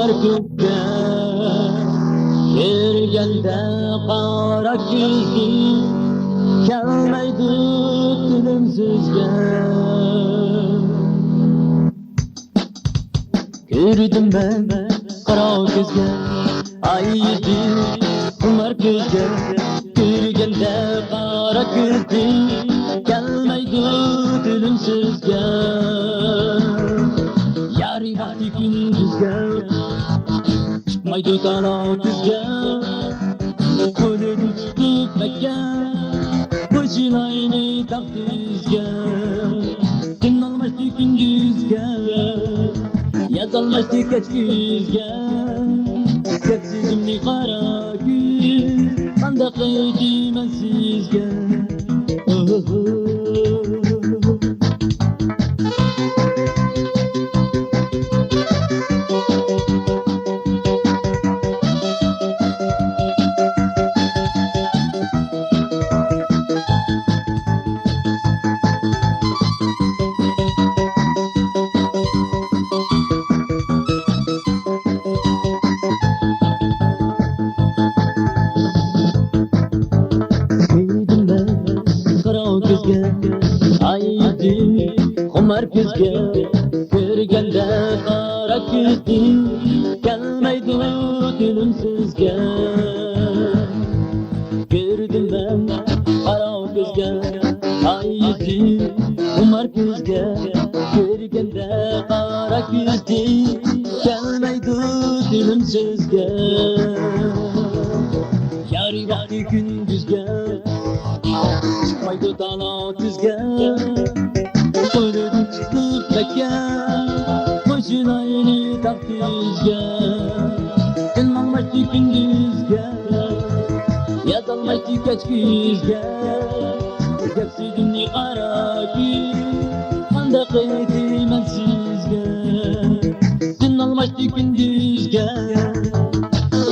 Kumar kızga kelganda qora ko'zing kelmaydi tilim so'zga. Ko'rdim ben qora ko'zga aydi kumar ko'zga ko'rganda qora ko'zing kelmaydi tilim so'zga. Yari vakti gündüzge çıkmaydı dala düzge. Kolunu tutup Mekke başılayını taktı yüzge. Gün almıştı gündüzge yazılmıştı geç yüzge. Sessizimli kara gün kandaklıydı ben sizge. Aydi kumar kızga ko'rganda qora ko'zing kelmaydi tilim so'zga. Ko'rdim ben qora ko'zga aydi kumar kızga ko'rganda qora ko'zing kelmaydi tilim so'zga. Yari vakti gündüzge çıkmaydı dala düzge. Kolunu tutup Mekke başılayını taktı yüzge. Gün almıştı gündüzge yazılmıştı geç yüzge. Hepsini kara gün kandaklıydı ben sizge. Gün almıştı gündüzge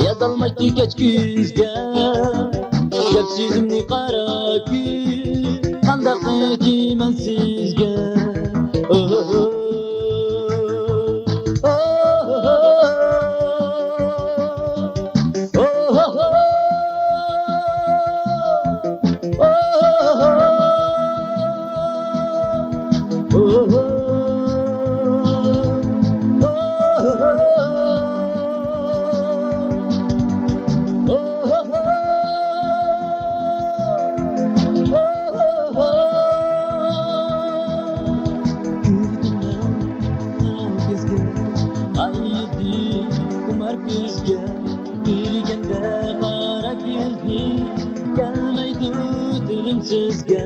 yazılmıştı geç yüzge. Hepsini kara gün kandaklıydı ben sizge. Aydi kumar kızga ko'rganda qora ko'zing kelmaydi tilim so'zga.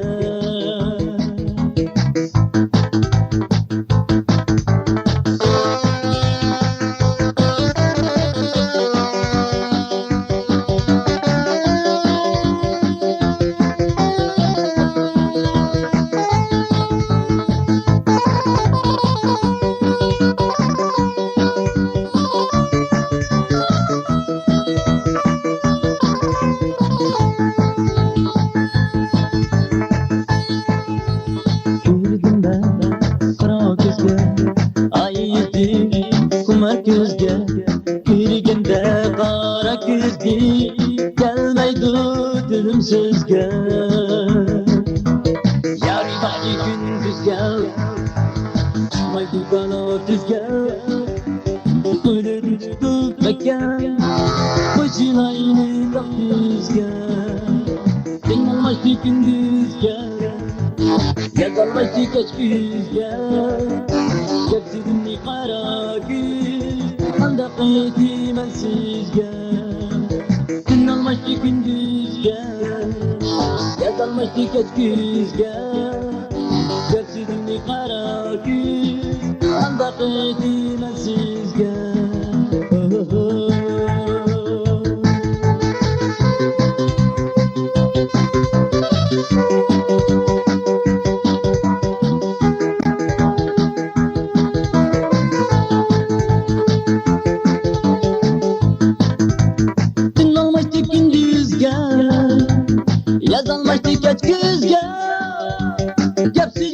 Kumar kızga ko'rganda qora ko'zing kelmaydi tilim so'zga. Yari vakti gündüzge çıkmaydı dala düzge. Kolunu tutup Mekke başılayını taktı yüzge. Gün almıştı gündüzge yazılmıştı geç yüzge. Hepsini kara gün kandaklıydı ben sizge. Gün almıştı gündüzge yazılmıştı geç yüzge. Hepsini kara gün kandaklıydı ben sizge. Yazılmıştı geç güzge. Hepsi